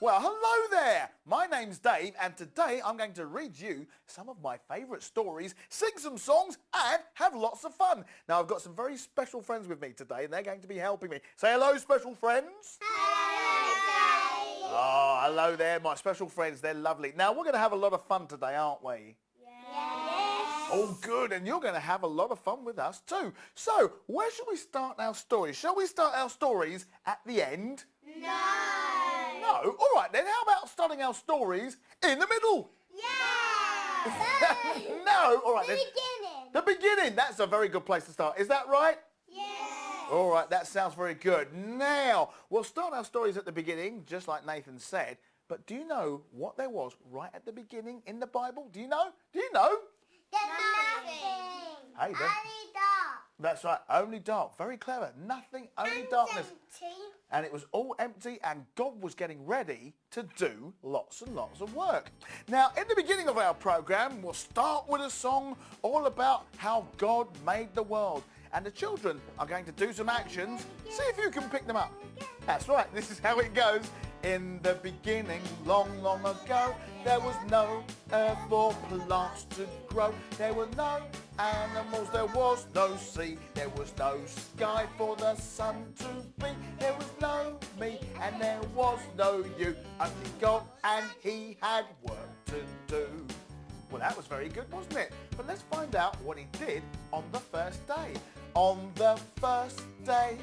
Well, hello there. My name's Dave, and today I'm going to read you some of my favourite stories, sing some songs, and have lots of fun. Now, I've got some very special friends with me today, and they're going to be helping me. Say hello, special friends. Hello, Dave. Oh, hello there, my special friends. They're lovely. Now, we're going to have a lot of fun today, aren't we? Yes. Oh, good, and you're going to have a lot of fun with us too. So, where shall we start our stories? Shall we start our stories at the end? No? All right then, how about starting our stories in the middle? Yeah. No? All right then. Beginning. The beginning, that's a very good place to start. Is that right? Yes. All right, that sounds very good. Now, we'll start our stories at the beginning, just like Nathan said. But do you know what there was right at the beginning in the Bible? Do you know? Do you know? Nothing. Hey, then. Only dark. That's right, only dark. Very clever. Nothing, only darkness. Empty. And it was all empty, and God was getting ready to do lots and lots of work. Now, in the beginning of our program, we'll start with a song all about how God made the world. And the children are going to do some actions. See if you can pick them up. That's right, this is how it goes. In the beginning, long, long ago, there was no earth for plants to grow. There were no animals, there was no sea. There was no sky for the sun to be. There was no me and there was no you. Only God, and he had work to do. Well, that was very good, wasn't it? But let's find out what he did on the first day. On the first day,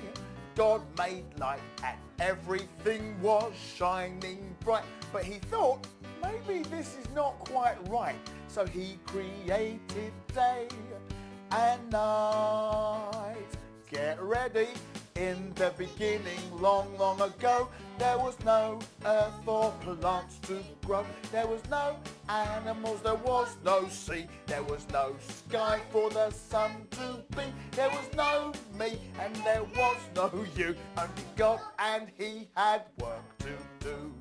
God made light and everything was shining bright. But he thought, maybe this is not quite right. So he created day and night. Get ready. In the beginning, long, long ago, there was no earth for plants to grow. There was no animals, there was no sea. There was no sky for the sun to be. There was no me and there was no you. Only God, and he had work to do.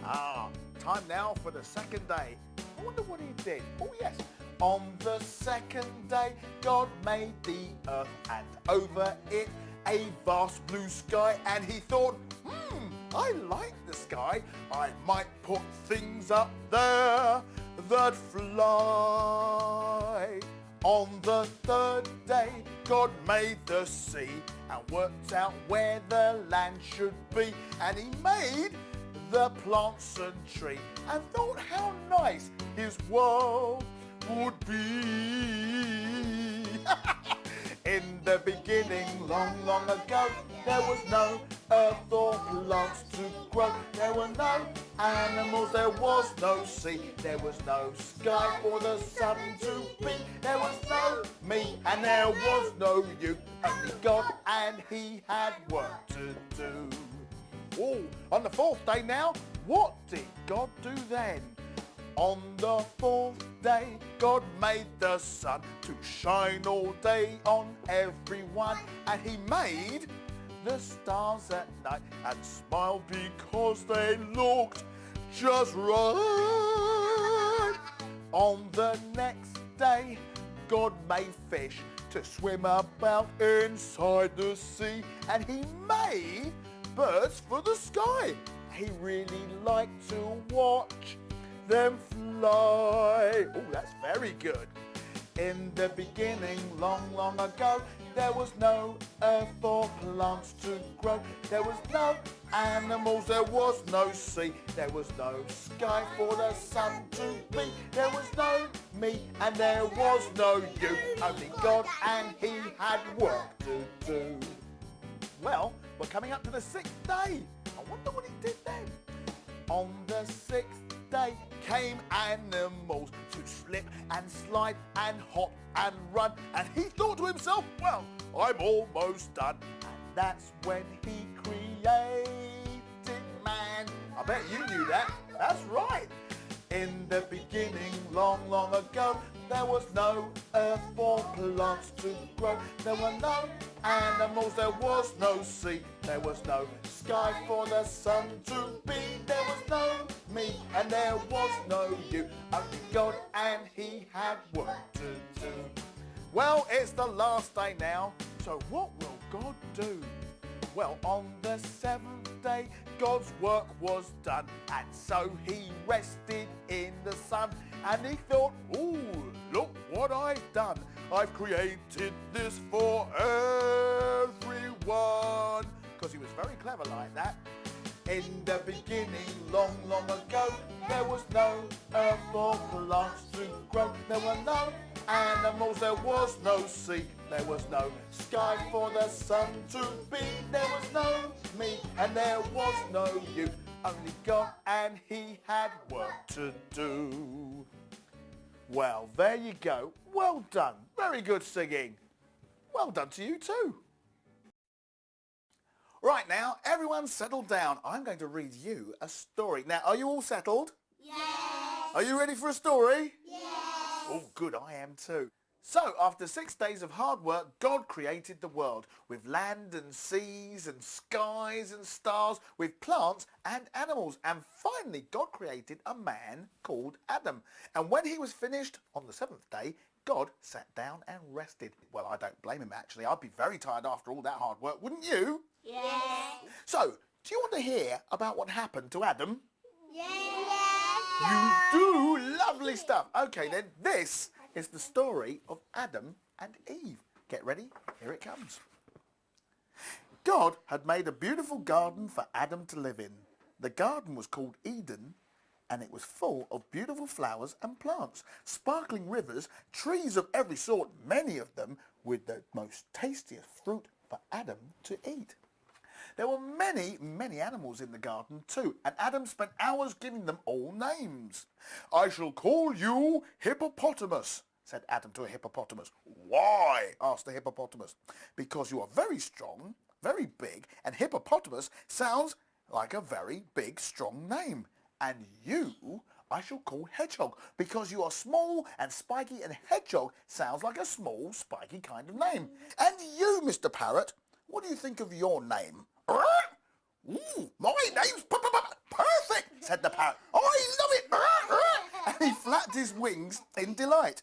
Time now for the second day. I wonder what he did. Oh yes. On the second day, God made the earth and over it a vast blue sky, and he thought, I like the sky. I might put things up there that fly. On the third day, God made the sea and worked out where the land should be, and he made the plants and tree and thought how nice his world would be. In the beginning, long, long ago, there was no earth or plants to grow. There were no animals, there was no sea. There was no sky for the sun to be. There was no me and there was no you. Only God, and he had work to do. Oh, on the fourth day now, what did God do then? On the fourth day, God made the sun to shine all day on everyone. And he made the stars at night and smiled because they looked just right. On the next day, God made fish to swim about inside the sea. And he made birds for the sky. He really liked to watch them fly. Oh, that's very good. In the beginning, long, long ago, there was no earth for plants to grow. There was no animals, there was no sea. There was no sky for the sun to be. There was no me and there was no you. Only God, and he had work to do. Well, we're coming up to the sixth day. I wonder what he did then. On the sixth day came animals to slip and slide and hop and run. And he thought to himself, well, I'm almost done. And that's when he created man. I bet you knew that. That's right. In the beginning, long, long ago, there was no earth for plants to grow. There were no animals, there was no sea. There was no sky for the sun to be. There was no me and there was no you. Only God, and he had work to do. Well, it's the last day now, so what will God do? Well, on the seventh day, God's work was done, and so he rested in the sun. And he thought, ooh, look what I've done. I've created this for everyone. Because he was very clever like that. In the beginning, long, long ago, there was no earth or plants to grow. There were no animals, there was no sea. There was no sky for the sun to be. There was no me and there was no you. Only God, and he had work to do. Well, there you go. Well done. Very good singing. Well done to you too. Right now, everyone settle down. I'm going to read you a story. Now, are you all settled? Yes. Are you ready for a story? Yes. Oh, good, I am too. So, after 6 days of hard work, God created the world with land and seas and skies and stars, with plants and animals. And finally, God created a man called Adam. And when he was finished on the 7th day, God sat down and rested. Well, I don't blame him, actually. I'd be very tired after all that hard work, wouldn't you? Yes. So, do you want to hear about what happened to Adam? Yes. You do? Lovely stuff. Okay, then this is the story of Adam and Eve. Get ready? Here it comes. God had made a beautiful garden for Adam to live in. The garden was called Eden, and it was full of beautiful flowers and plants, sparkling rivers, trees of every sort, many of them with the most tastiest fruit for Adam to eat. There were many, many animals in the garden too, and Adam spent hours giving them all names. I shall call you Hippopotamus, said Adam to a hippopotamus. Why? Asked the hippopotamus. Because you are very strong, very big, and hippopotamus sounds like a very big, strong name. And you I shall call Hedgehog, because you are small and spiky, and Hedgehog sounds like a small, spiky kind of name. And you, Mr. Parrot, what do you think of your name? Ooh, my name's perfect, said the parrot. I love it. And he flapped his wings in delight.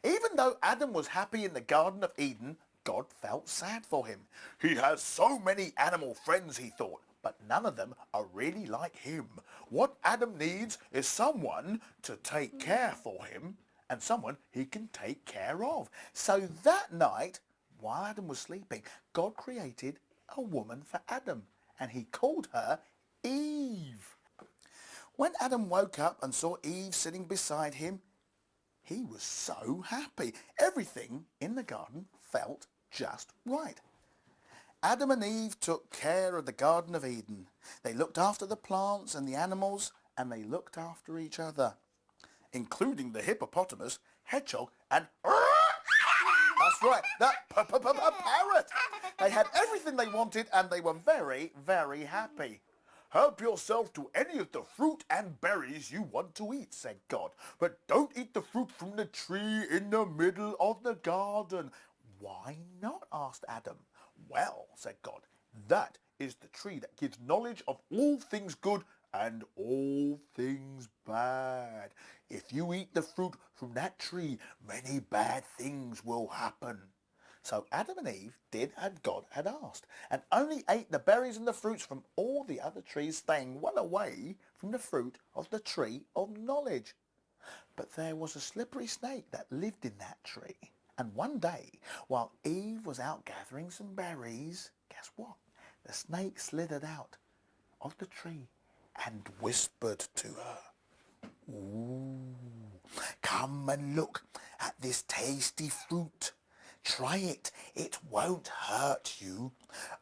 Even though Adam was happy in the Garden of Eden, God felt sad for him. He has so many animal friends, he thought, but none of them are really like him. What Adam needs is someone to take care for him and someone he can take care of. So that night, while Adam was sleeping, God created a woman for Adam, and he called her Eve. When Adam woke up and saw Eve sitting beside him, he was so happy. Everything in the garden felt just right. Adam and Eve took care of the Garden of Eden. They looked after the plants and the animals, and they looked after each other, including the hippopotamus, hedgehog, and that's right, that parrot. They had everything they wanted, and they were very, very happy. Help yourself to any of the fruit and berries you want to eat, said God, but don't eat the fruit from the tree in the middle of the garden. Why not? Asked Adam. Well, said God, that is the tree that gives knowledge of all things good and all things bad. If you eat the fruit from that tree, many bad things will happen. So Adam and Eve did as God had asked, and only ate the berries and the fruits from all the other trees, staying well away from the fruit of the tree of knowledge. But there was a slippery snake that lived in that tree. And one day, while Eve was out gathering some berries, guess what? The snake slithered out of the tree and whispered to her, "Ooh, come and look at this tasty fruit. Try it. It won't hurt you."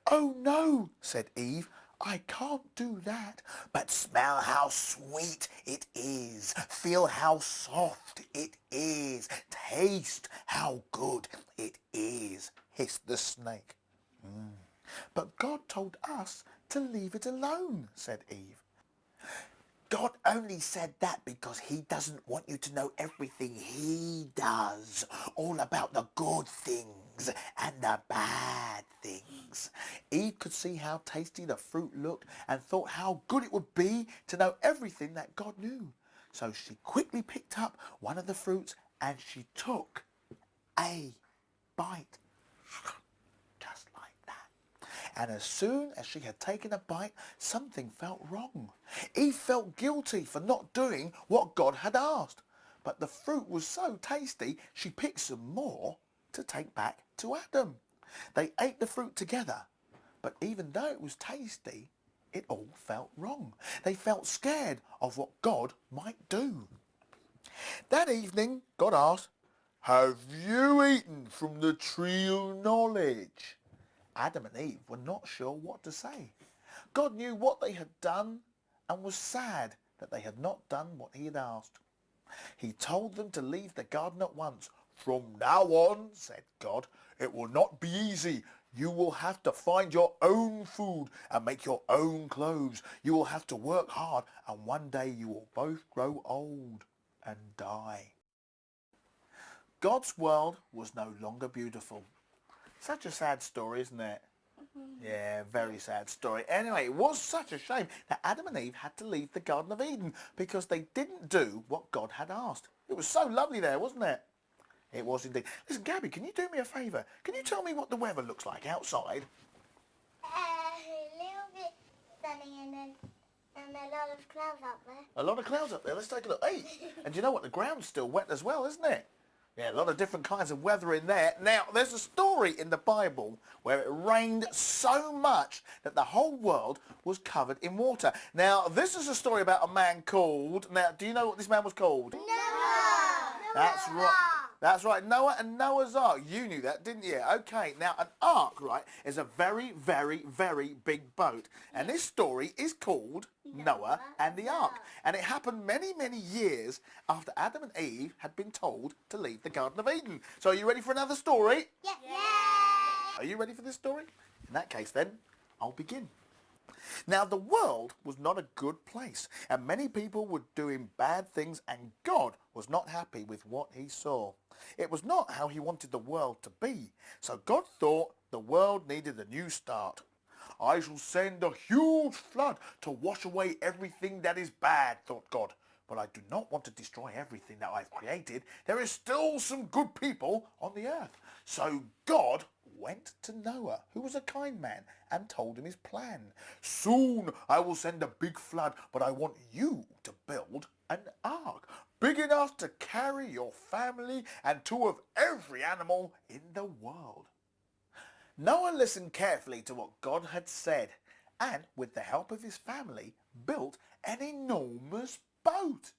"Oh no," said Eve. "I can't do that." "But smell how sweet it is. Feel how soft it is. Taste how good it is," hissed the snake. "But God told us to leave it alone," said Eve. "God only said that because he doesn't want you to know everything he does, all about the good things and the bad things." Eve could see how tasty the fruit looked and thought how good it would be to know everything that God knew. So she quickly picked up one of the fruits and she took a bite. Just like that. And as soon as she had taken a bite, something felt wrong. Eve felt guilty for not doing what God had asked. But the fruit was so tasty, she picked some more to take back to Adam. They ate the fruit together, but even though it was tasty, it all felt wrong. They felt scared of what God might do. That evening, God asked, "Have you eaten from the tree of knowledge?" Adam and Eve were not sure what to say. God knew what they had done and was sad that they had not done what he had asked. He told them to leave the garden at once. "From now on," said God, "it will not be easy. You will have to find your own food and make your own clothes. You will have to work hard, and one day you will both grow old and die." God's world was no longer beautiful. Such a sad story, isn't it? Yeah, very sad story. Anyway, it was such a shame that Adam and Eve had to leave the Garden of Eden because they didn't do what God had asked. It was so lovely there, wasn't it? It was indeed. Listen, Gabby, can you do me a favour? Can you tell me what the weather looks like outside? A little bit sunny and a lot of clouds up there. A lot of clouds up there. Let's take a look. Hey, and you know what? The ground's still wet as well, isn't it? Yeah, a lot of different kinds of weather in there. Now, there's a story in the Bible where it rained so much that the whole world was covered in water. Now, this is a story about a man called... Now, do you know what this man was called? Noah! That's right. That's right, Noah and Noah's Ark. You knew that, didn't you? Okay, now an ark, right, is a very, very, very big boat. And this story is called Noah and the Ark. And it happened many, many years after Adam and Eve had been told to leave the Garden of Eden. So are you ready for another story? Yeah. Are you ready for this story? In that case, then, I'll begin. Now, the world was not a good place, and many people were doing bad things, and God was not happy with what he saw. It was not how he wanted the world to be, so God thought the world needed a new start. "I shall send a huge flood to wash away everything that is bad," thought God. "But I do not want to destroy everything that I've created. There is still some good people on the earth." So God went to Noah, who was a kind man, and told him his plan. "Soon I will send a big flood, but I want you to build an ark, big enough to carry your family and two of every animal in the world." Noah listened carefully to what God had said, and with the help of his family, built an enormous boat.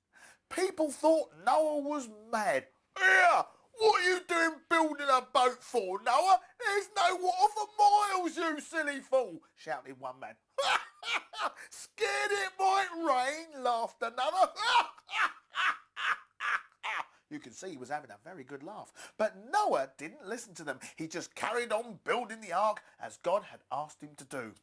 People thought Noah was mad. "Here! What are you doing building a boat for, Noah? There's no water for miles, you silly fool," shouted one man. "Scared it might rain," laughed another. You can see he was having a very good laugh. But Noah didn't listen to them. He just carried on building the ark as God had asked him to do.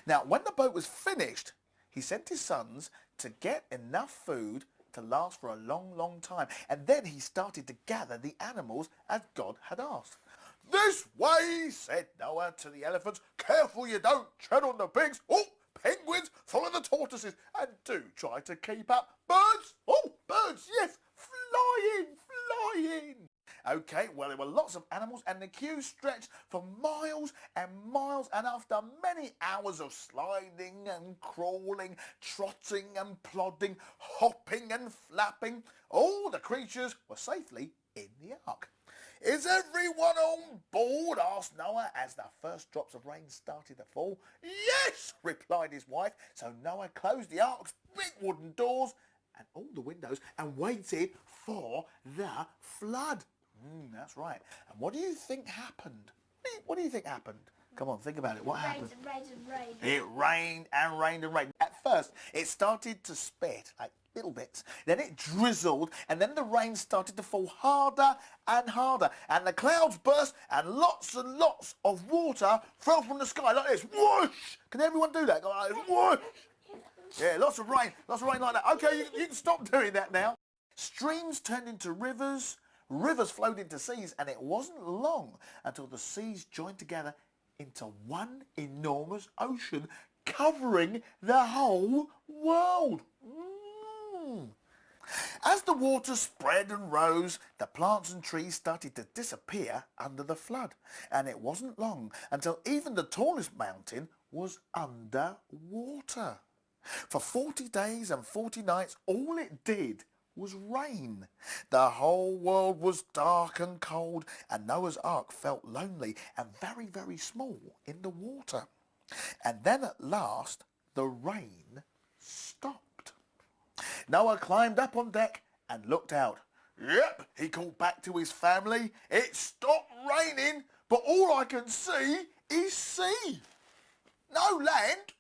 Now, when the boat was finished, he sent his sons to get enough food to last for a long, long time. And then he started to gather the animals as God had asked. "This way," said Noah to the elephants. "Careful you don't tread on the pigs. Oh, penguins, follow the tortoises. And do try to keep up. Birds, oh, birds, yes, flying, flying." Okay, well, there were lots of animals, and the queue stretched for miles and miles, and after many hours of sliding and crawling, trotting and plodding, hopping and flapping, all the creatures were safely in the ark. "Is everyone on board?" asked Noah as the first drops of rain started to fall. "Yes," replied his wife. So Noah closed the ark's big wooden doors and all the windows and waited for the flood. That's right. And what do you think happened? What do you think happened? Come on, think about it. What happened? Rain. It rained and rained and rained. At first, it started to spit, like little bits. Then it drizzled, and then the rain started to fall harder and harder. And the clouds burst, and lots of water fell from the sky like this. Whoosh! Can everyone do that? Go like this. Whoosh! Yeah, lots of rain like that. Okay, you can stop doing that now. Streams turned into rivers. Rivers flowed into seas, and it wasn't long until the seas joined together into one enormous ocean covering the whole world. As the water spread and rose, the plants and trees started to disappear under the flood, and it wasn't long until even the tallest mountain was under water. For 40 days and 40 nights, all it did was rain. The whole world was dark and cold, and Noah's Ark felt lonely and very, very small in the water. And then at last, the rain stopped. Noah climbed up on deck and looked out. Yep, he called back to his family. It stopped raining, but all I can see is sea. No land,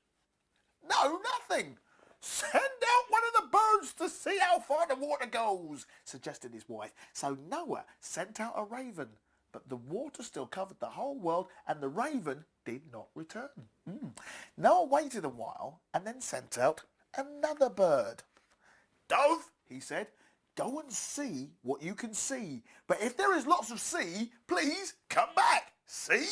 no nothing. Send out one of the birds to see how far the water goes, suggested his wife. So Noah sent out a raven, but the water still covered the whole world and the raven did not return. Noah waited a while and then sent out another bird. Dove, he said, go and see what you can see. But if there is lots of sea, please come back. See?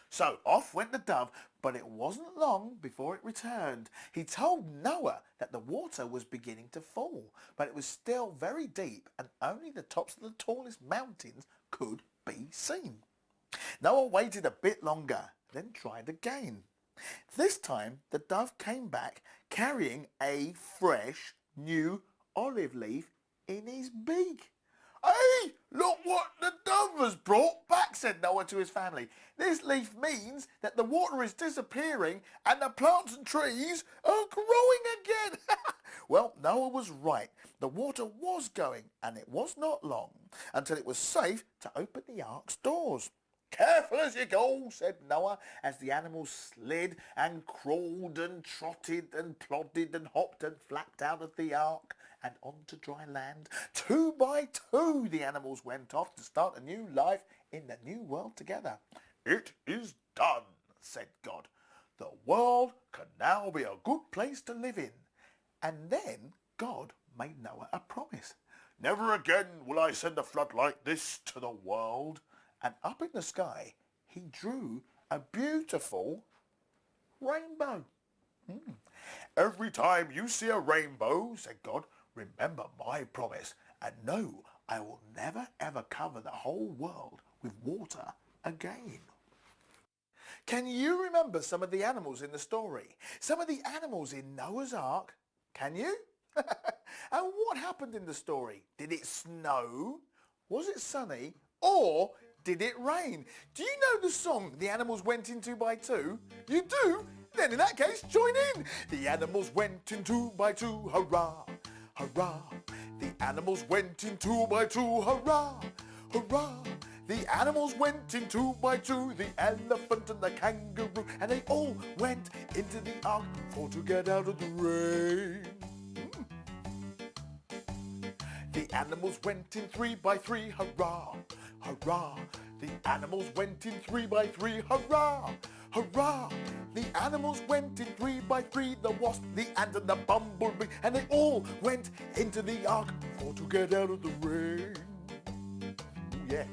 So off went the dove, but it wasn't long before it returned. He told Noah that the water was beginning to fall, but it was still very deep and only the tops of the tallest mountains could be seen. Noah waited a bit longer, then tried again. This time the dove came back carrying a fresh new olive leaf in his beak. Hey, look what the dove has brought back, said Noah to his family. This leaf means that the water is disappearing and the plants and trees are growing again. Well, Noah was right. The water was going, and it was not long until it was safe to open the ark's doors. Careful as you go, said Noah, as the animals slid and crawled and trotted and plodded and hopped and flapped out of the ark and onto dry land. 2 by 2 the animals went off to start a new life in the new world together. It is done, said God. The world can now be a good place to live in. And then God made Noah a promise. Never again will I send a flood like this to the world. And up in the sky, he drew a beautiful rainbow. Every time you see a rainbow, said God, remember my promise and know I will never ever cover the whole world with water again. Can you remember some of the animals in the story? Some of the animals in Noah's Ark? Can you? And what happened in the story? Did it snow? Was it sunny? Or did it rain? Do you know the song The Animals Went in 2 by 2? You do? Then in that case, join in. The animals went in 2 by 2, hurrah, hurrah. The animals went in 2 by 2, hurrah, hurrah. The animals went in 2 by 2, the elephant and the kangaroo, and they all went into the ark for to get out of the rain. The animals went in 3 by 3, hurrah, hurrah. The animals went in 3 by 3, hurrah, hurrah. The animals went in 3 by 3, the wasp, the ant and the bumblebee, and they all went into the ark for to get out of the rain. Yes.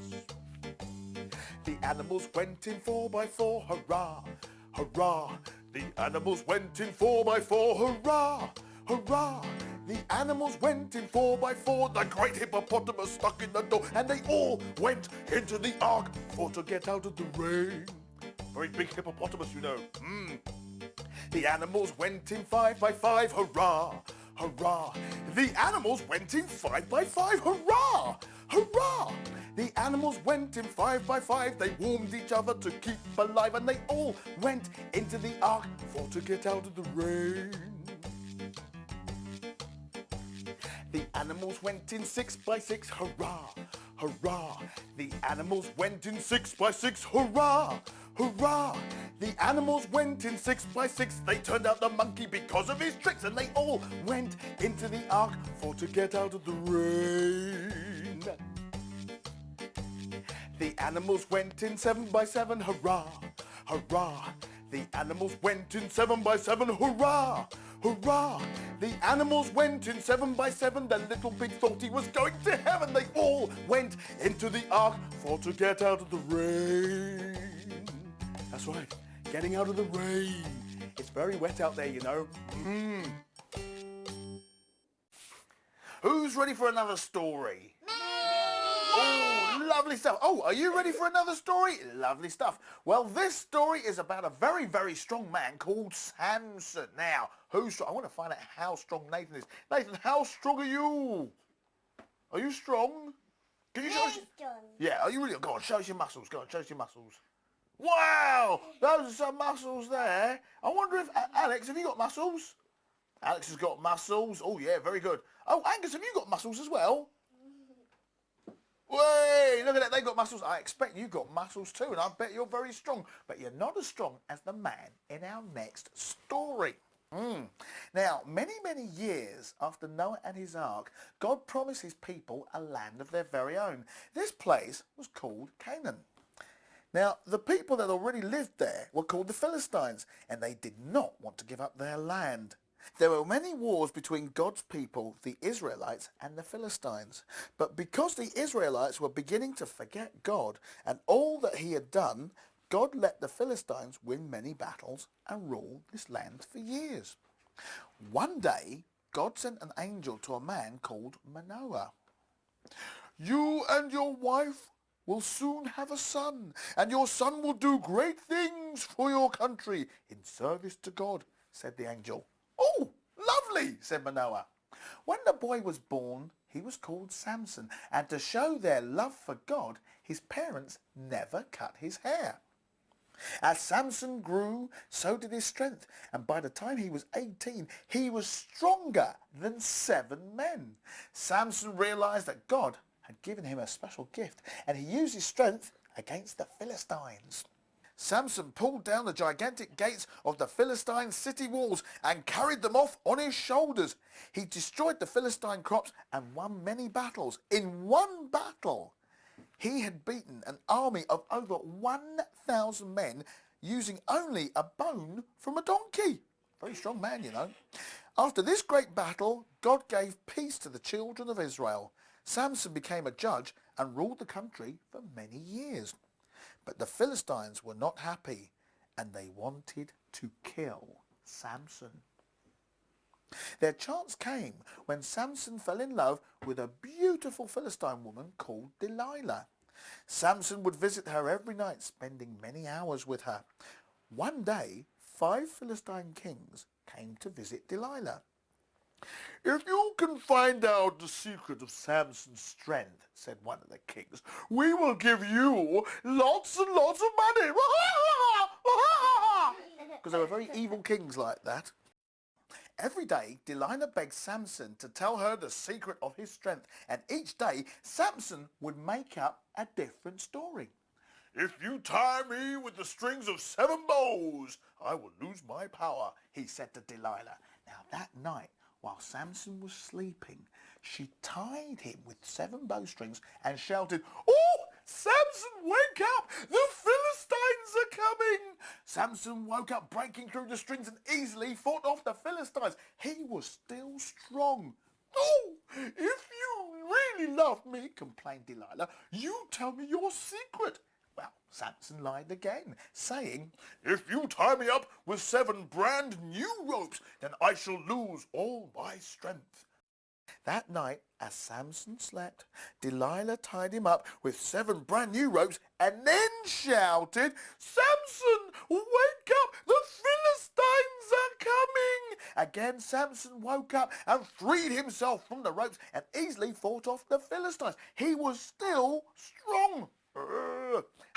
The animals went in 4 by 4, hurrah, hurrah. The animals went in 4 by 4, hurrah, hurrah. The animals went in 4 by 4, the great hippopotamus stuck in the door, and they all went into the ark for to get out of the rain. Very big hippopotamus, you know. The animals went in 5 by 5, hurrah, hurrah. The animals went in 5 by 5, hurrah, hurrah. The animals went in 5 by 5, they warmed each other to keep alive, and they all went into the ark for to get out of the rain. The animals went in 6 by 6, hurrah, hurrah. The animals went in 6 by 6, hurrah, hurrah. The animals went in 6 by 6, they turned out the monkey because of his tricks, and they all went into the ark for to get out of the rain. The animals went in 7 by 7, hurrah, hurrah. The animals went in 7 by 7, hurrah, hurrah. The animals went in 7 by 7, the little pig thought he was going to heaven. They all went into the ark for to get out of the rain. That's right, getting out of the rain. It's very wet out there, you know. Who's ready for another story? Me! Oh, lovely stuff. Oh, are you ready for another story? Lovely stuff. Well, this story is about a very, very strong man called Samson. Now, who's strong? I want to find out how strong Nathan is. Nathan, how strong are you? Are you strong? Can you show us? Yeah, are you really? Go on, show us your muscles. Go on, show us your muscles. Wow, those are some muscles there. I wonder if, Alex, have you got muscles? Alex has got muscles. Oh, yeah, very good. Oh, Angus, have you got muscles as well? Way, look at that, they've got muscles. I expect you've got muscles too, and I bet you're very strong. But you're not as strong as the man in our next story. Now, many, many years after Noah and his ark, God promised his people a land of their very own. This place was called Canaan. Now, the people that already lived there were called the Philistines, and they did not want to give up their land. There were many wars between God's people, the Israelites, and the Philistines. But because the Israelites were beginning to forget God and all that he had done, God let the Philistines win many battles and rule this land for years. One day, God sent an angel to a man called Manoah. "You and your wife will soon have a son, and your son will do great things for your country in service to God," said the angel. "Oh, lovely," said Manoah. When the boy was born, he was called Samson, and to show their love for God, his parents never cut his hair. As Samson grew, so did his strength, and by the time he was 18, he was stronger than 7 men. Samson realized that God had given him a special gift, and he used his strength against the Philistines. Samson pulled down the gigantic gates of the Philistine city walls and carried them off on his shoulders. He destroyed the Philistine crops and won many battles. In one battle, he had beaten an army of over 1,000 men using only a bone from a donkey. Very strong man, you know. After this great battle, God gave peace to the children of Israel. Samson became a judge and ruled the country for many years. But the Philistines were not happy, and they wanted to kill Samson. Their chance came when Samson fell in love with a beautiful Philistine woman called Delilah. Samson would visit her every night, spending many hours with her. One day, 5 Philistine kings came to visit Delilah. "If you can find out the secret of Samson's strength," said one of the kings, "we will give you lots and lots of money." Because they were very evil kings like that. Every day, Delilah begged Samson to tell her the secret of his strength, and each day, Samson would make up a different story. "If you tie me with the strings of 7 bows, I will lose my power," he said to Delilah. Now that night, while Samson was sleeping, she tied him with 7 bowstrings and shouted, "Oh, Samson, wake up! The Philistines are coming!" Samson woke up, breaking through the strings, and easily fought off the Philistines. He was still strong. "Oh, if you really love me," complained Delilah, "you tell me your secret." Well, Samson lied again, saying, "If you tie me up with 7 brand new ropes, then I shall lose all my strength." That night, as Samson slept, Delilah tied him up with 7 brand new ropes and then shouted, "Samson, wake up! The Philistines are coming!" Again, Samson woke up and freed himself from the ropes and easily fought off the Philistines. He was still strong.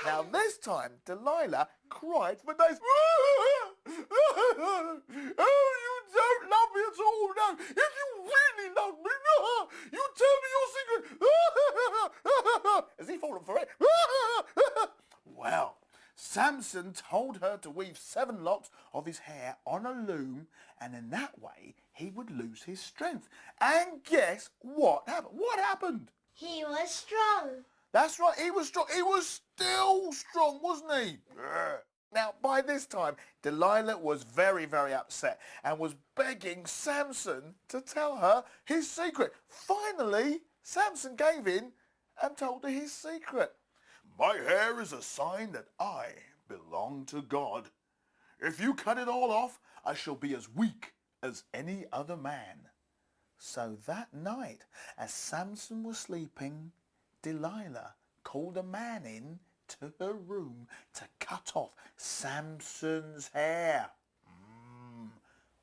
Now this time, Delilah cried for days. "Oh, you don't love me at all, no. If you really love me, no, you tell me your secret." Has he fallen for it? Well, Samson told her to weave 7 locks of his hair on a loom, and in that way he would lose his strength. And guess what happened? What happened? He was strong. That's right, he was strong. He was still strong, wasn't he? Now, by this time, Delilah was very, very upset and was begging Samson to tell her his secret. Finally, Samson gave in and told her his secret. "My hair is a sign that I belong to God. If you cut it all off, I shall be as weak as any other man. So that night, as Samson was sleeping, Delilah called a man in to her room to cut off Samson's hair.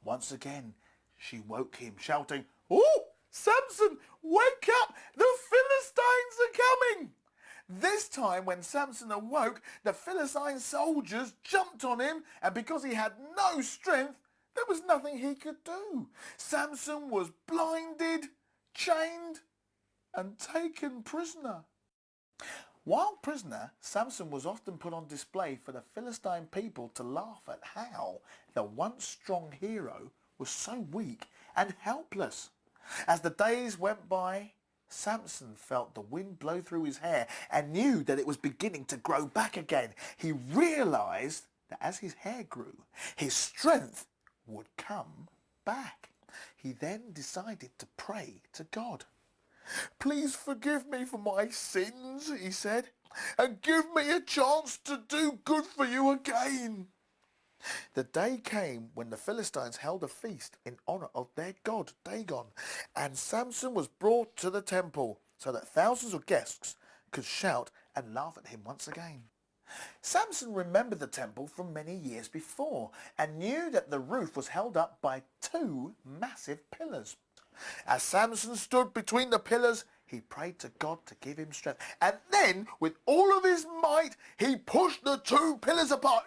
Once again, she woke him, shouting, "Oh, Samson, wake up! The Philistines are coming!" This time, when Samson awoke, the Philistine soldiers jumped on him, and because he had no strength, there was nothing he could do. Samson was blinded, chained, and taken prisoner. While prisoner, Samson was often put on display for the Philistine people to laugh at how the once strong hero was so weak and helpless. As the days went by, Samson felt the wind blow through his hair and knew that it was beginning to grow back again. He realized that as his hair grew, his strength would come back. He then decided to pray to God. "Please forgive me for my sins," he said, "and give me a chance to do good for you again." The day came when the Philistines held a feast in honor of their god Dagon, and Samson was brought to the temple so that thousands of guests could shout and laugh at him once again. Samson remembered the temple from many years before and knew that the roof was held up by two massive pillars. As Samson stood between the pillars, he prayed to God to give him strength, and then with all of his might he pushed the two pillars apart.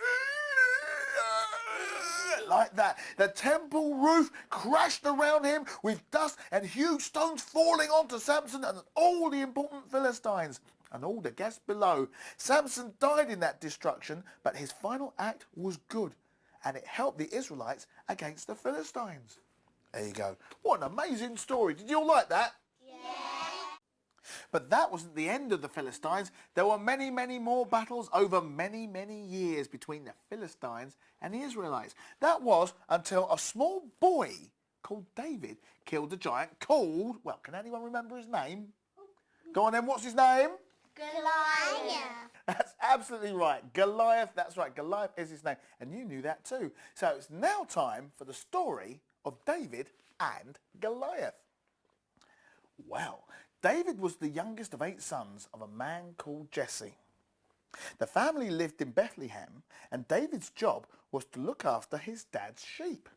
Like that, the temple roof crashed around him with dust and huge stones falling onto Samson and all the important Philistines and all the guests below. Samson died in that destruction, but his final act was good, and it helped the Israelites against the Philistines. There you go. What an amazing story. Did you all like that? But that wasn't the end of the Philistines. There were many, many more battles over many, many years between the Philistines and the Israelites. That was until a small boy called David killed a giant called, well, can anyone remember his name? Go on then, what's his name? Goliath. That's absolutely right. Goliath, that's right. Goliath is his name. And you knew that too. So it's now time for the story of David and Goliath. Well, David was the youngest of 8 sons of a man called Jesse. The family lived in Bethlehem, and David's job was to look after his dad's sheep.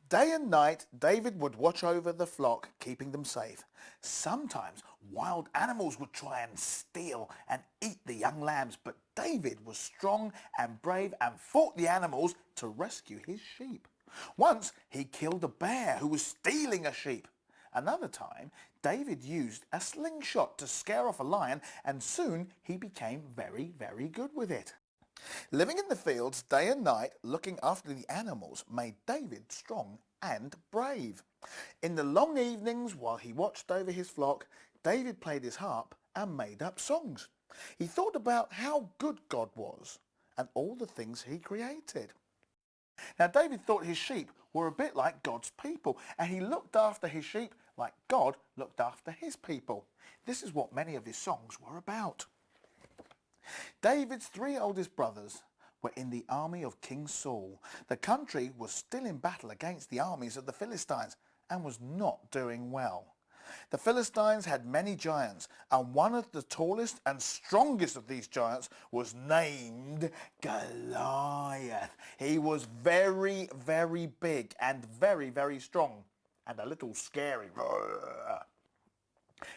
Day and night, David would watch over the flock, keeping them safe. Sometimes wild animals would try and steal and eat the young lambs, but David was strong and brave and fought the animals to rescue his sheep. Once, he killed a bear who was stealing a sheep. Another time, David used a slingshot to scare off a lion, and soon he became very, very good with it. Living in the fields day and night, looking after the animals, made David strong and brave. In the long evenings, while he watched over his flock, David played his harp and made up songs. He thought about how good God was and all the things he created. Now, David thought his sheep were a bit like God's people, and he looked after his sheep like God looked after his people. This is what many of his songs were about. David's 3 oldest brothers were in the army of King Saul. The country was still in battle against the armies of the Philistines and was not doing well. The Philistines had many giants, and one of the tallest and strongest of these giants was named Goliath. He was very, very big and very, very strong and a little scary.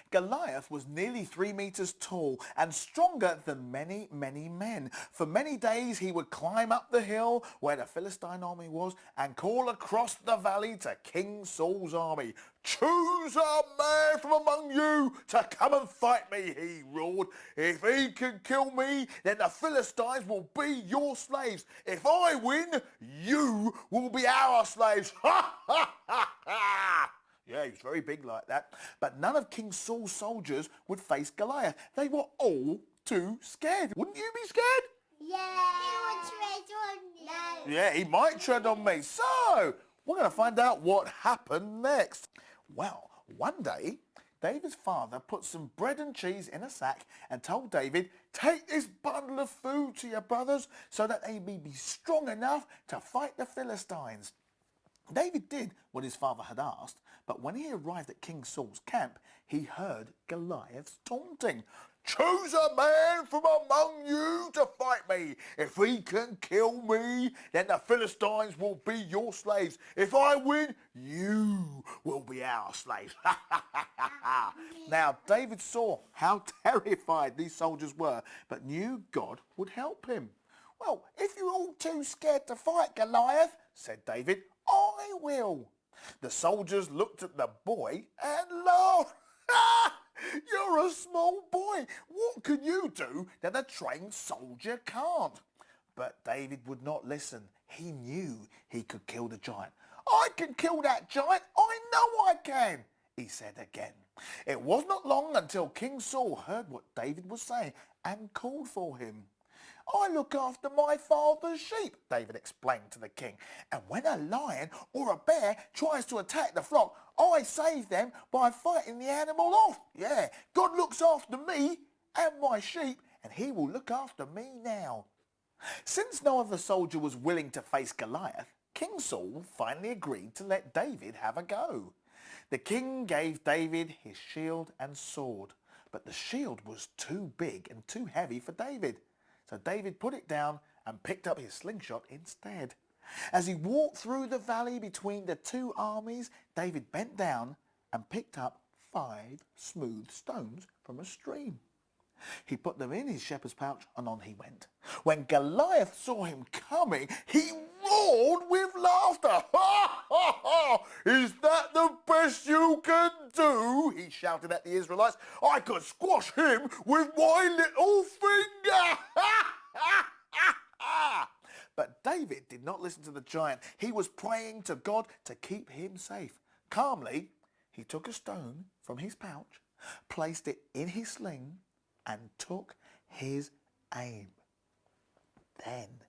Goliath was nearly 3 meters tall and stronger than many, many men. For many days he would climb up the hill where the Philistine army was and call across the valley to King Saul's army. "Choose a man from among you to come and fight me," he roared. "If he can kill me, then the Philistines will be your slaves. If I win, you will be our slaves." Ha ha ha ha! Yeah, he was very big like that. But none of King Saul's soldiers would face Goliath. They were all too scared. Wouldn't you be scared? Yeah. He would tread on you. Yeah, he might tread on me. So, we're going to find out what happened next. Well, one day, David's father put some bread and cheese in a sack and told David, "Take this bundle of food to your brothers so that they may be strong enough to fight the Philistines." David did what his father had asked, but when he arrived at King Saul's camp, he heard Goliath's taunting. "Choose a man from among you to fight me. If he can kill me, then the Philistines will be your slaves. If I win, you will be our slaves." Now, David saw how terrified these soldiers were, but knew God would help him. "Well, if you're all too scared to fight Goliath," said David, "I will." The soldiers looked at the boy and laughed. "You're a small boy. What can you do that a trained soldier can't?" But David would not listen. He knew he could kill the giant. "I can kill that giant. I know I can," he said again. It was not long until King Saul heard what David was saying and called for him. "I look after my father's sheep," David explained to the king. "And when a lion or a bear tries to attack the flock, I save them by fighting the animal off. Yeah, God looks after me and my sheep, and he will look after me now." Since no other soldier was willing to face Goliath, King Saul finally agreed to let David have a go. The king gave David his shield and sword, but the shield was too big and too heavy for David. So David put it down and picked up his slingshot instead. As he walked through the valley between the two armies, David bent down and picked up 5 smooth stones from a stream. He put them in his shepherd's pouch and on he went. When Goliath saw him coming, he roared with laughter. "Ha, ha, ha! Is that the best you can do?" he shouted at the Israelites. "I could squash him with my little finger." But David did not listen to the giant. He was praying to God to keep him safe. Calmly, he took a stone from his pouch, placed it in his sling, and took his aim. Then,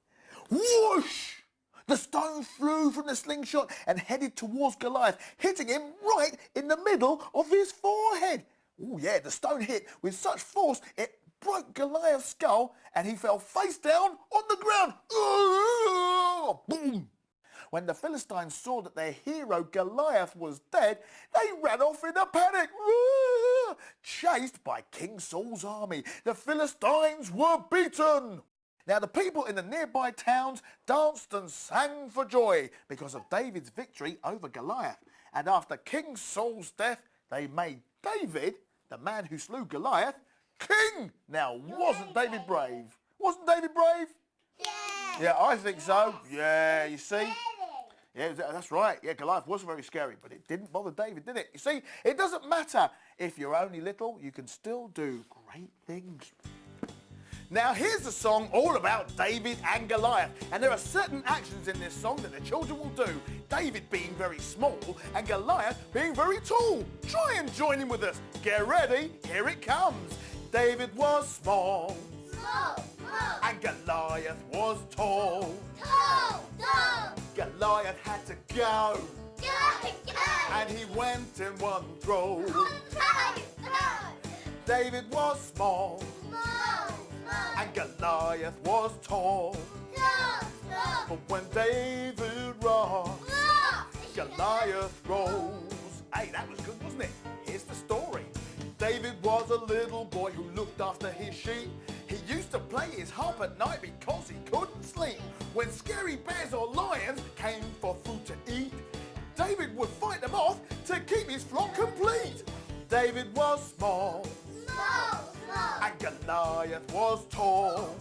whoosh! The stone flew from the slingshot and headed towards Goliath, hitting him right in the middle of his forehead. Oh yeah, the stone hit with such force it broke Goliath's skull and he fell face down on the ground. Boom! When the Philistines saw that their hero Goliath was dead, they ran off in a panic, chased by King Saul's army. The Philistines were beaten. Now the people in the nearby towns danced and sang for joy because of David's victory over Goliath. And after King Saul's death, they made David, the man who slew Goliath, king. Now, wasn't David brave? Wasn't David brave? Yeah. Yeah, I think so. Yeah, you see? Yeah, that's right. Yeah, Goliath was very scary, but it didn't bother David, did it? You see, it doesn't matter. If you're only little, you can still do great things. Now, here's a song all about David and Goliath. And there are certain actions in this song that the children will do. David being very small and Goliath being very tall. Try and join in with us. Get ready. Here it comes. David was small. Small. And Goliath was tall. Tall. Goliath had to go. Go. And he went in one throw. Go. David was small. And Goliath was tall. But when David rocks, Goliath rolls. Hey, that was good, wasn't it? Here's the story. David was a little boy who looked after his sheep. He used to play his harp at night because he couldn't sleep. When scary bears or lions came for food to eat, David would fight them off to keep his flock complete. David was small. And Goliath was tall.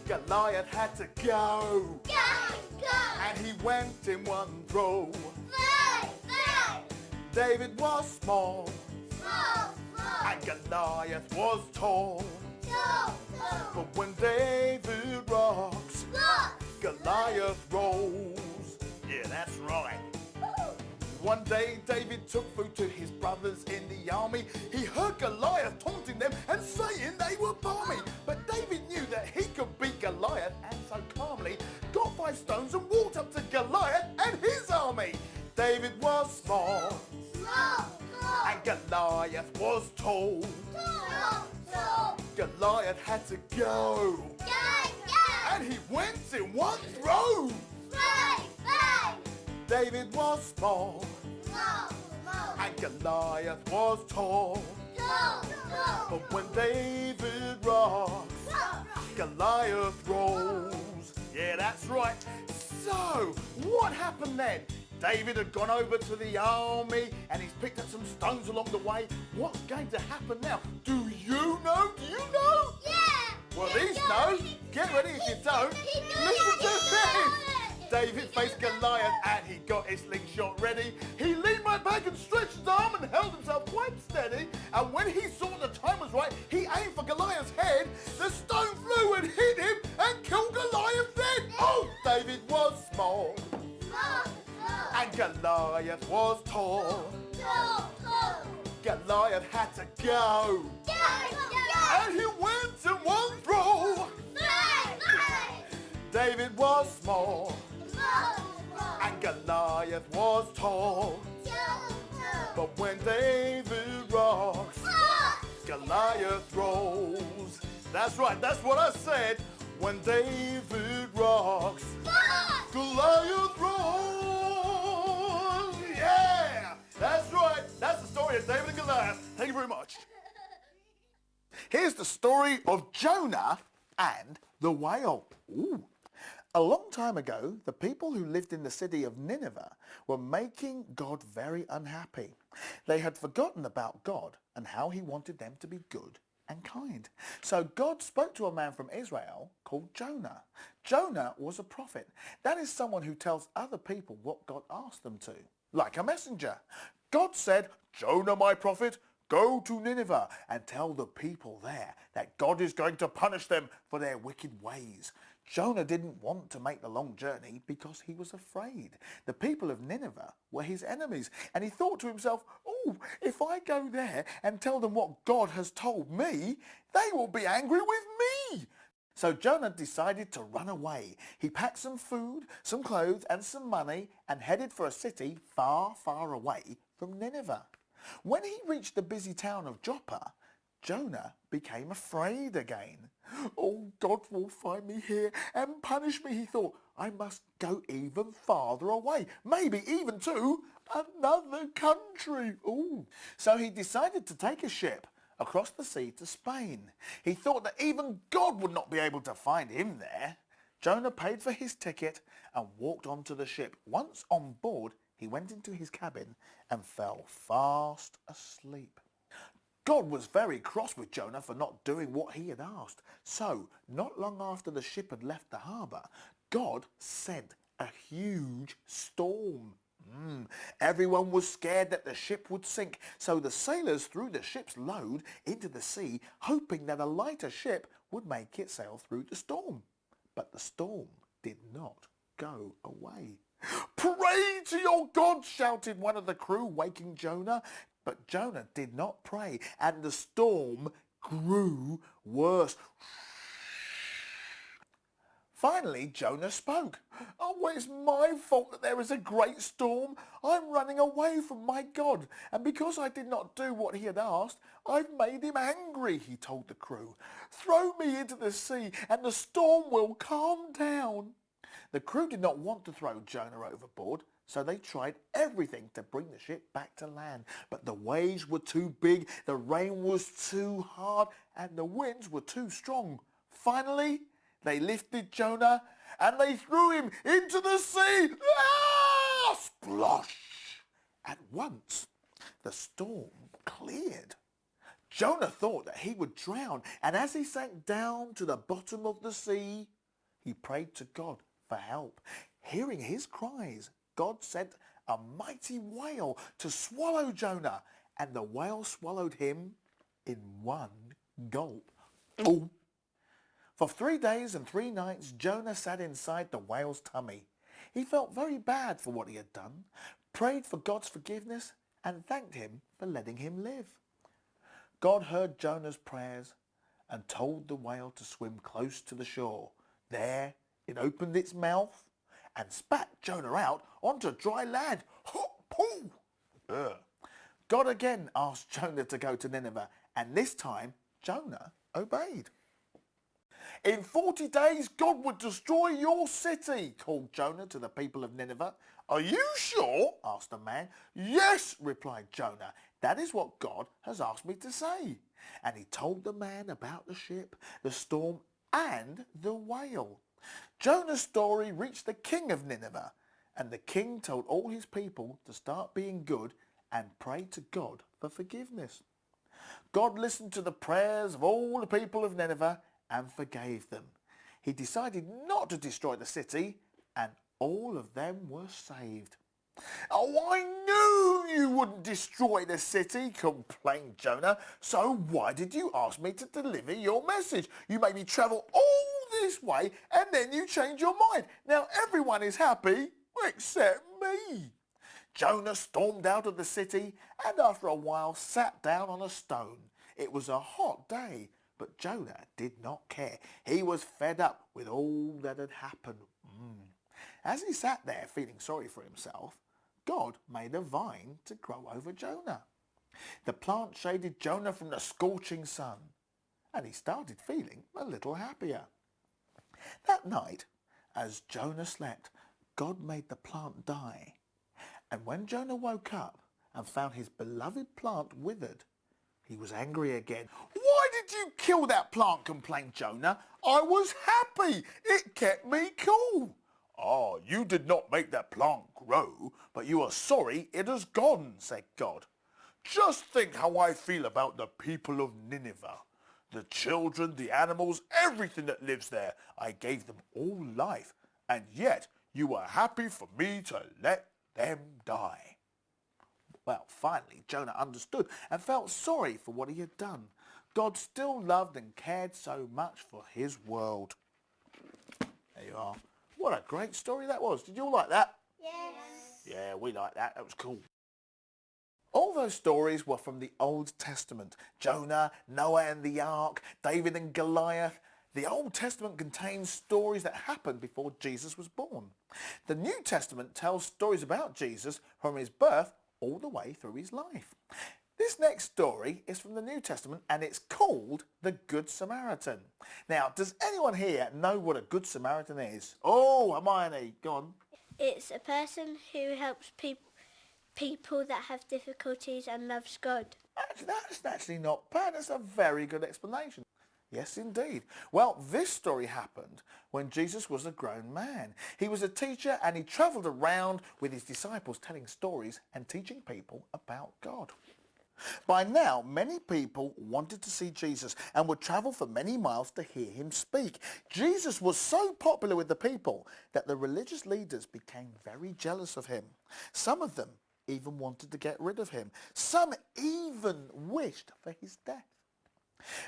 Goliath had to go. And he went in one throw. David was small. And Goliath was tall. But when David rocks, Goliath rolls. Yeah, that's right. One day David took food to his brothers in the army. He heard Goliath taunting them and saying they were balmy. But David knew that he could beat Goliath, and so calmly got 5 stones and walked up to Goliath and his army. David was small. And Goliath was tall. Goliath had to go. And he went in one throw. David was small, and Goliath was tall. But when David rocks, Goliath rolls. Yeah, that's right. So, what happened then? David had gone over to the army and he's picked up some stones along the way. What's going to happen now? Do you know? Do you know? Yeah! Well, these know. Get ready if you don't. Listen to this. David faced Goliath and he got his slingshot ready. He leaned right back and stretched his arm and held himself quite steady. And when he saw the time was right, he aimed for Goliath's head. The stone flew and hit him and killed Goliath then. Oh, David was small. And Goliath was tall. Goliath had to go. And he went in one throw. David was small. And Goliath was tall. But when David rocks, Goliath rolls. That's right, that's what I said. When David rocks, Goliath rolls. Yeah, that's right. That's the story of David and Goliath. Thank you very much. Here's the story of Jonah and the whale. Ooh. A long time ago, the people who lived in the city of Nineveh were making God very unhappy. They had forgotten about God and how he wanted them to be good and kind. So God spoke to a man from Israel called Jonah. Jonah was a prophet. That is someone who tells other people what God asked them to, like a messenger. God said, "Jonah, my prophet, go to Nineveh and tell the people there that God is going to punish them for their wicked ways." Jonah didn't want to make the long journey because he was afraid. The people of Nineveh were his enemies, and he thought to himself, "Oh, if I go there and tell them what God has told me, they will be angry with me." So Jonah decided to run away. He packed some food, some clothes, and some money and headed for a city far, far away from Nineveh. When he reached the busy town of Joppa, Jonah became afraid again. "Oh, God will find me here and punish me," he thought. "I must go even farther away, maybe even to another country." Ooh. So he decided to take a ship across the sea to Spain. He thought that even God would not be able to find him there. Jonah paid for his ticket and walked onto the ship. Once on board, he went into his cabin and fell fast asleep. God was very cross with Jonah for not doing what he had asked. So, not long after the ship had left the harbour, God sent a huge storm. Everyone was scared that the ship would sink, so the sailors threw the ship's load into the sea, hoping that a lighter ship would make it sail through the storm. But the storm did not go away. "Pray to your God," shouted one of the crew, waking Jonah. But Jonah did not pray, and the storm grew worse. Finally, Jonah spoke. "Oh, it's my fault that there is a great storm. I'm running away from my God, and because I did not do what he had asked, I've made him angry," he told the crew. "Throw me into the sea, and the storm will calm down." The crew did not want to throw Jonah overboard, so they tried everything to bring the ship back to land. But the waves were too big, the rain was too hard, and the winds were too strong. Finally, they lifted Jonah and they threw him into the sea. Ah! Splosh! At once, the storm cleared. Jonah thought that he would drown, and as he sank down to the bottom of the sea, he prayed to God for help. Hearing his cries, God sent a mighty whale to swallow Jonah, and the whale swallowed him in one gulp. Oh. For 3 days and 3 nights, Jonah sat inside the whale's tummy. He felt very bad for what he had done, prayed for God's forgiveness, and thanked him for letting him live. God heard Jonah's prayers and told the whale to swim close to the shore. There, it opened its mouth and spat Jonah out onto dry land. God again asked Jonah to go to Nineveh, and this time Jonah obeyed. In 40 days, God would destroy your city, called Jonah to the people of Nineveh. Are you sure? Asked the man. Yes, replied Jonah. That is what God has asked me to say. And he told the man about the ship, the storm, and the whale. Jonah's story reached the king of Nineveh, and the king told all his people to start being good and pray to God for forgiveness. God listened to the prayers of all the people of Nineveh and forgave them. He decided not to destroy the city, and all of them were saved. Oh, I knew you wouldn't destroy the city, complained Jonah. So why did you ask me to deliver your message? You made me travel all this way and then you changed your mind. Now everyone is happy except me. Jonah stormed out of the city and after a while sat down on a stone. It was a hot day, but Jonah did not care. He was fed up with all that had happened. As he sat there feeling sorry for himself, God made a vine to grow over Jonah. The plant shaded Jonah from the scorching sun, and he started feeling a little happier. That night, as Jonah slept, God made the plant die. And when Jonah woke up and found his beloved plant withered, he was angry again. Why did you kill that plant? Complained Jonah. I was happy. It kept me cool. Ah, you did not make that plant grow, but you are sorry it has gone, said God. Just think how I feel about the people of Nineveh. The children, the animals, everything that lives there. I gave them all life, and yet you were happy for me to let them die. Well, finally, Jonah understood and felt sorry for what he had done. God still loved and cared so much for his world. There you are. What a great story that was. Did you all like that? Yes. Yeah, we like that. That was cool. All those stories were from the Old Testament. Jonah, Noah and the Ark, David and Goliath. The Old Testament contains stories that happened before Jesus was born. The New Testament tells stories about Jesus from his birth all the way through his life. This next story is from the New Testament and it's called the Good Samaritan. Now, does anyone here know what a Good Samaritan is? Oh, Hermione, go on. It's a person who helps people that have difficulties and loves God. That's actually not bad. That's a very good explanation. Yes, indeed. Well, this story happened when Jesus was a grown man. He was a teacher and he travelled around with his disciples telling stories and teaching people about God. By now, many people wanted to see Jesus and would travel for many miles to hear him speak. Jesus was so popular with the people that the religious leaders became very jealous of him. Some of them even wanted to get rid of him. Some even wished for his death.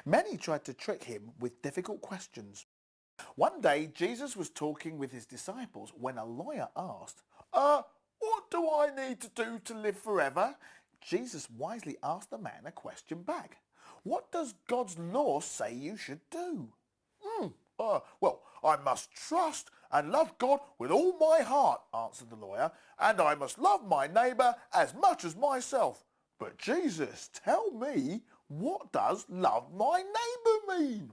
Many tried to trick him with difficult questions. One day, Jesus was talking with his disciples when a lawyer asked, what do I need to do to live forever? Jesus wisely asked the man a question back. What does God's law say you should do? Well, I must trust and love God with all my heart, answered the lawyer, and I must love my neighbour as much as myself. But Jesus, tell me, what does love my neighbour mean?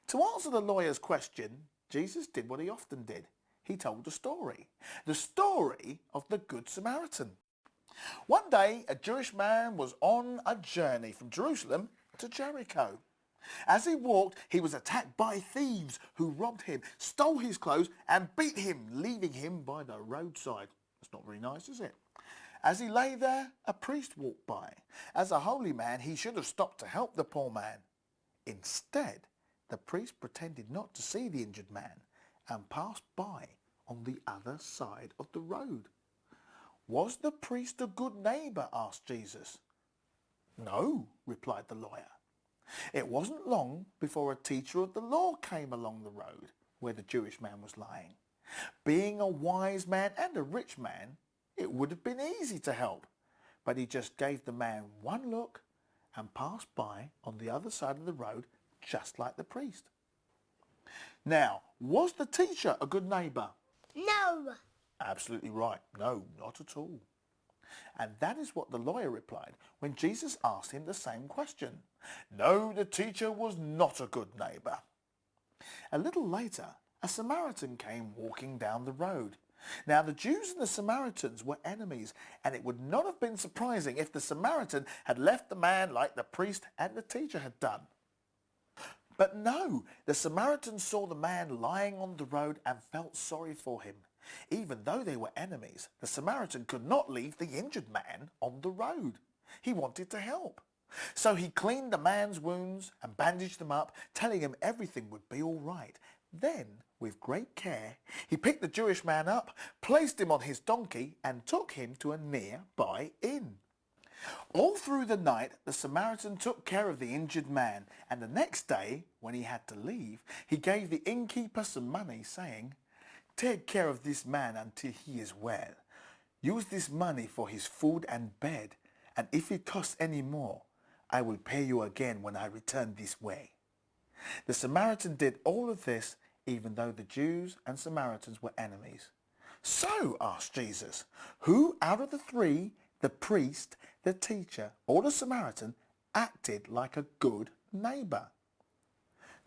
To answer the lawyer's question, Jesus did what he often did. He told a story. The story of the Good Samaritan. One day, a Jewish man was on a journey from Jerusalem to Jericho. As he walked, he was attacked by thieves who robbed him, stole his clothes and beat him, leaving him by the roadside. That's not very nice, is it? As he lay there, a priest walked by. As a holy man, he should have stopped to help the poor man. Instead, the priest pretended not to see the injured man and passed by on the other side of the road. Was the priest a good neighbour? Asked Jesus. No, replied the lawyer. It wasn't long before a teacher of the law came along the road where the Jewish man was lying. Being a wise man and a rich man, it would have been easy to help, but he just gave the man one look and passed by on the other side of the road just like the priest. Now, was the teacher a good neighbour? No. Absolutely right. No, not at all. And that is what the lawyer replied when Jesus asked him the same question. No, the teacher was not a good neighbour. A little later, a Samaritan came walking down the road. Now the Jews and the Samaritans were enemies, and it would not have been surprising if the Samaritan had left the man like the priest and the teacher had done. But no, the Samaritan saw the man lying on the road and felt sorry for him. Even though they were enemies, the Samaritan could not leave the injured man on the road. He wanted to help. So he cleaned the man's wounds and bandaged them up, telling him everything would be all right. Then, with great care, he picked the Jewish man up, placed him on his donkey, and took him to a nearby inn. All through the night, the Samaritan took care of the injured man, and the next day, when he had to leave, he gave the innkeeper some money, saying, "Take care of this man until he is well. Use this money for his food and bed, and if it costs any more, I will pay you again when I return this way." The Samaritan did all of this even though the Jews and Samaritans were enemies. So, asked Jesus, who out of the three, the priest, the teacher, or the Samaritan, acted like a good neighbour?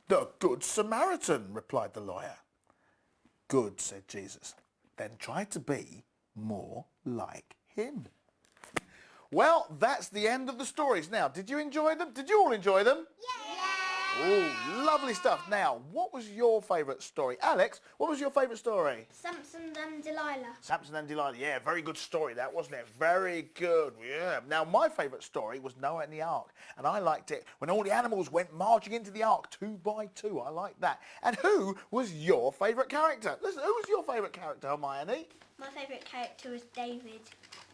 "The Good Samaritan," replied the lawyer. "Good," said Jesus. "Then try to be more like him." Well, that's the end of the stories. Now, did you enjoy them? Did you all enjoy them? Yeah. Oh, lovely stuff. Now, what was your favourite story? Alex, what was your favourite story? Samson and Delilah. Samson and Delilah. Yeah, very good story that, wasn't it? Very good. Yeah. Now, my favourite story was Noah and the Ark. And I liked it when all the animals went marching into the Ark 2 by 2. I liked that. And who was your favourite character? Listen, who was your favourite character, Hermione? My favourite character was David.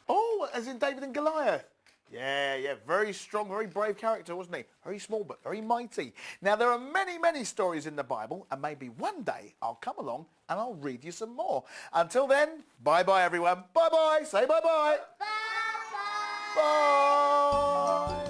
Oh, as in David and Goliath. Yeah, very strong, very brave character, wasn't he? Very small, but very mighty. Now, there are many, many stories in the Bible, and maybe one day I'll come along and I'll read you some more. Until then, bye-bye, everyone. Bye-bye. Say bye-bye. Bye-bye. Bye.